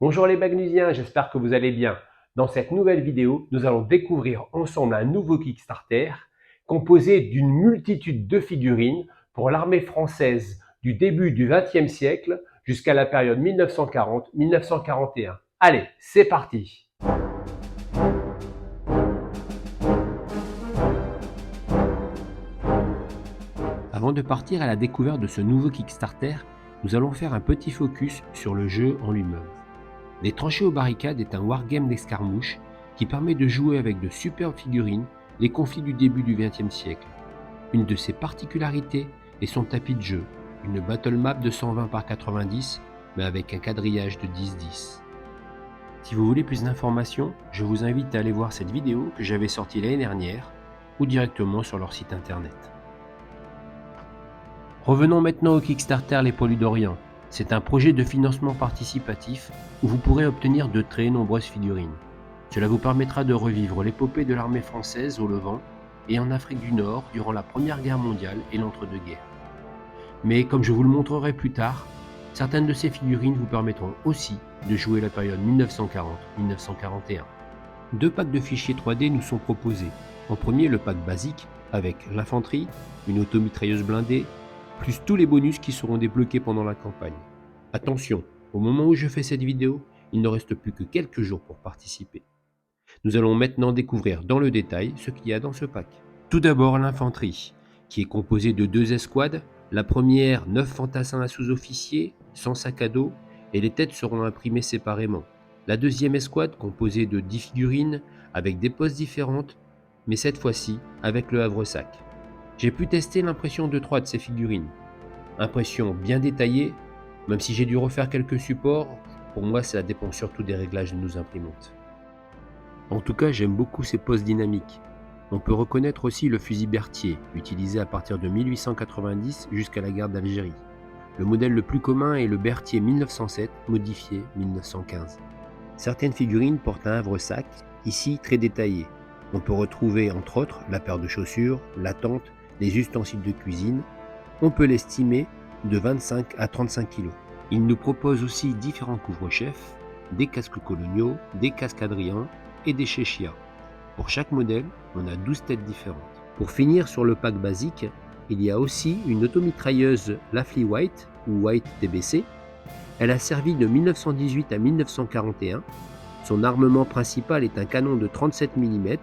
Bonjour les Bagnusiens, j'espère que vous allez bien. Dans cette nouvelle vidéo, nous allons découvrir ensemble un nouveau Kickstarter composé d'une multitude de figurines pour l'armée française du début du XXe siècle jusqu'à la période 1940-1941. Allez, c'est parti! Avant de partir à la découverte de ce nouveau Kickstarter, nous allons faire un petit focus sur le jeu en lui-même. Les tranchées aux barricades est un wargame d'escarmouche qui permet de jouer avec de superbes figurines les conflits du début du XXe siècle. Une de ses particularités est son tapis de jeu, une battle map de 120 par 90 mais avec un quadrillage de 10-10. Si vous voulez plus d'informations, je vous invite à aller voir cette vidéo que j'avais sortie l'année dernière ou directement sur leur site internet. Revenons maintenant au Kickstarter Les Poilus d'Orient. C'est un projet de financement participatif où vous pourrez obtenir de très nombreuses figurines. Cela vous permettra de revivre l'épopée de l'armée française au Levant et en Afrique du Nord durant la Première Guerre mondiale et l'entre-deux-guerres. Mais comme je vous le montrerai plus tard, certaines de ces figurines vous permettront aussi de jouer la période 1940-1941. Deux packs de fichiers 3D nous sont proposés. En premier, le pack basique avec l'infanterie, une automitrailleuse blindée, plus tous les bonus qui seront débloqués pendant la campagne. Attention, au moment où je fais cette vidéo, il ne reste plus que quelques jours pour participer. Nous allons maintenant découvrir dans le détail ce qu'il y a dans ce pack. Tout d'abord l'infanterie, qui est composée de deux escouades. La première, 9 fantassins à sous-officiers, sans sac à dos, et les têtes seront imprimées séparément. La deuxième escouade, composée de 10 figurines, avec des poses différentes, mais cette fois-ci avec le havre-sac. J'ai pu tester l'impression 2-3 de ces figurines. Impression bien détaillée, même si j'ai dû refaire quelques supports, pour moi ça dépend surtout des réglages de nos imprimantes. En tout cas, j'aime beaucoup ces poses dynamiques. On peut reconnaître aussi le fusil Berthier, utilisé à partir de 1890 jusqu'à la guerre d'Algérie. Le modèle le plus commun est le Berthier 1907, modifié 1915. Certaines figurines portent un havre-sac, ici très détaillé. On peut retrouver entre autres la paire de chaussures, la tente, les ustensiles de cuisine. On peut l'estimer de 25 à 35 kg. Il nous propose aussi différents couvre-chefs, des casques coloniaux, des casques Adrien et des Chechia. Pour chaque modèle, on a 12 têtes différentes. Pour finir sur le pack basique, il y a aussi une automitrailleuse Lafley White ou White TBC. Elle a servi de 1918 à 1941. Son armement principal est un canon de 37 mm.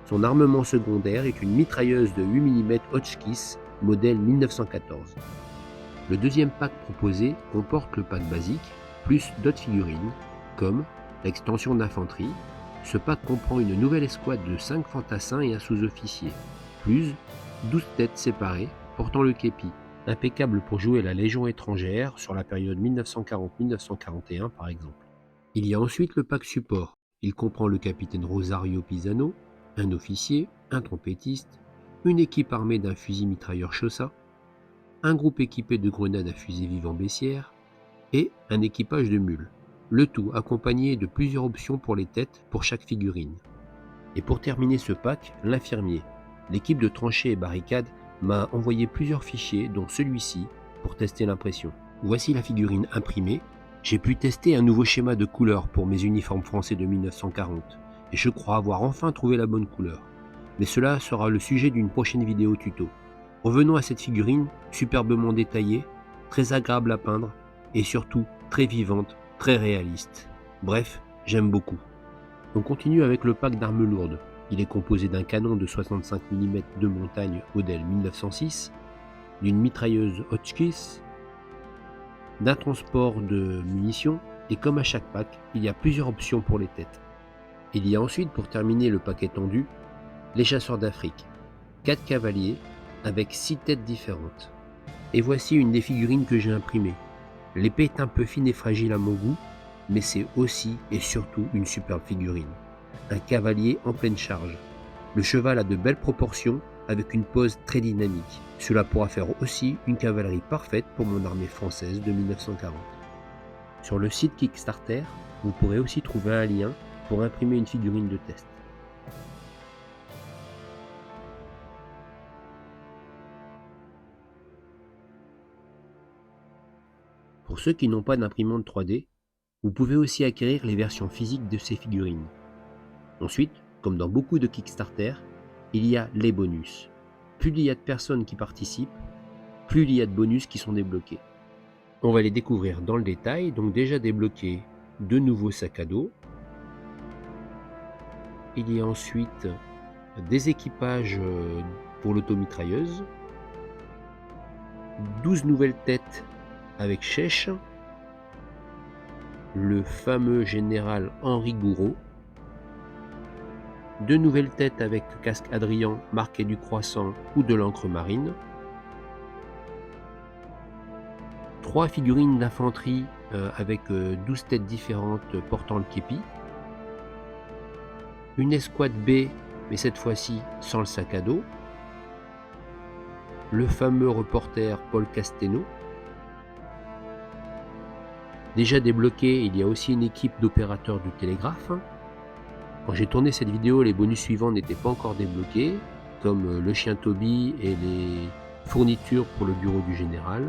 Son armement secondaire est une mitrailleuse de 8 mm Hotchkiss, modèle 1914. Le deuxième pack proposé comporte le pack basique, plus d'autres figurines, comme l'extension d'infanterie. Ce pack comprend une nouvelle escouade de 5 fantassins et un sous-officier, plus 12 têtes séparées portant le képi, impeccable pour jouer la Légion étrangère sur la période 1940-1941 par exemple. Il y a ensuite le pack support. Il comprend le capitaine Rosario Pisano, un officier, un trompettiste, une équipe armée d'un fusil mitrailleur Chaussat, un groupe équipé de grenades à fusée vivant Bessières et un équipage de mules. Le tout accompagné de plusieurs options pour les têtes pour chaque figurine. Et pour terminer ce pack, l'infirmier. L'équipe de tranchées et barricades m'a envoyé plusieurs fichiers, dont celui-ci, pour tester l'impression. Voici la figurine imprimée. J'ai pu tester un nouveau schéma de couleur pour mes uniformes français de 1940, et je crois avoir enfin trouvé la bonne couleur. Mais cela sera le sujet d'une prochaine vidéo tuto. Revenons à cette figurine, superbement détaillée, très agréable à peindre, et surtout très vivante, très réaliste. Bref, j'aime beaucoup. On continue avec le pack d'armes lourdes. Il est composé d'un canon de 65 mm de montagne modèle 1906, d'une mitrailleuse Hotchkiss, d'un transport de munitions, et comme à chaque pack, il y a plusieurs options pour les têtes. Il y a ensuite, pour terminer le pack étendu, les chasseurs d'Afrique. 4 cavaliers avec 6 têtes différentes. Et voici une des figurines que j'ai imprimées. L'épée est un peu fine et fragile à mon goût, mais c'est aussi et surtout une superbe figurine. Un cavalier en pleine charge. Le cheval a de belles proportions avec une pose très dynamique. Cela pourra faire aussi une cavalerie parfaite pour mon armée française de 1940. Sur le site Kickstarter, vous pourrez aussi trouver un lien pour imprimer une figurine de test. Pour ceux qui n'ont pas d'imprimante 3D, Vous pouvez aussi acquérir les versions physiques de ces figurines. Ensuite, comme dans beaucoup de Kickstarter, il y a les bonus. Plus il y a de personnes qui participent, plus il y a de bonus qui sont débloqués. On va les découvrir dans le détail. Donc déjà débloqué de nouveaux sacs à dos. Il y a ensuite des équipages pour l'automitrailleuse, 12 nouvelles têtes avec Chèche, le fameux général Henri Gouraud, 2 nouvelles têtes avec casque Adrien marqué du croissant ou de l'encre marine, 3 figurines d'infanterie avec 12 têtes différentes portant le képi, une escouade B mais cette fois-ci sans le sac à dos, le fameux reporter Paul Casténo. Déjà débloqué, il y a aussi une équipe d'opérateurs du télégraphe. Quand j'ai tourné cette vidéo, les bonus suivants n'étaient pas encore débloqués, comme le chien Toby et les fournitures pour le bureau du général.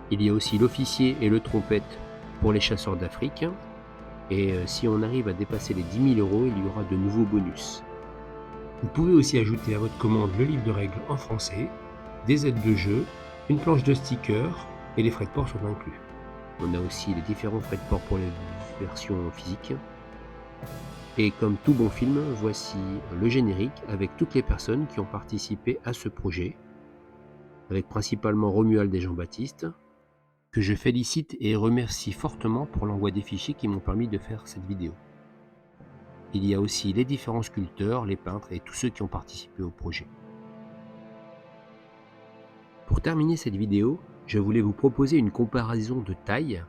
Il y a aussi l'officier et le trompette pour les chasseurs d'Afrique. Et si on arrive à dépasser les 10 000 €, il y aura de nouveaux bonus. Vous pouvez aussi ajouter à votre commande le livre de règles en français, des aides de jeu, une planche de stickers et les frais de port sont inclus. On a aussi les différents frais de port pour les versions physiques. Et comme tout bon film, voici le générique avec toutes les personnes qui ont participé à ce projet, avec principalement Romuald et Jean-Baptiste, que je félicite et remercie fortement pour l'envoi des fichiers qui m'ont permis de faire cette vidéo. Il y a aussi les différents sculpteurs, les peintres et tous ceux qui ont participé au projet. Pour terminer cette vidéo, je voulais vous proposer une comparaison de taille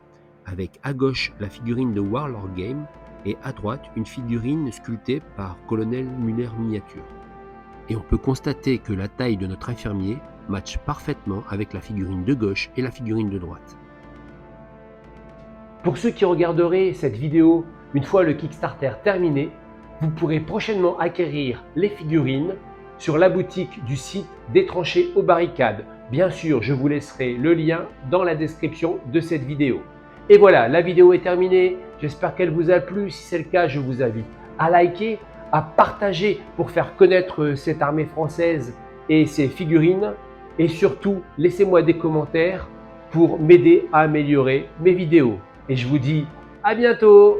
avec à gauche la figurine de Warlord Game et à droite une figurine sculptée par Colonel Muller Miniature. Et on peut constater que la taille de notre infirmier matche parfaitement avec la figurine de gauche et la figurine de droite. Pour ceux qui regarderaient cette vidéo une fois le Kickstarter terminé, vous pourrez prochainement acquérir les figurines sur la boutique du site des Tranchées aux Barricades. Bien sûr, je vous laisserai le lien dans la description de cette vidéo. Et voilà, la vidéo est terminée. J'espère qu'elle vous a plu. Si c'est le cas, je vous invite à liker, à partager pour faire connaître cette armée française et ses figurines. Et surtout, laissez-moi des commentaires pour m'aider à améliorer mes vidéos. Et je vous dis à bientôt!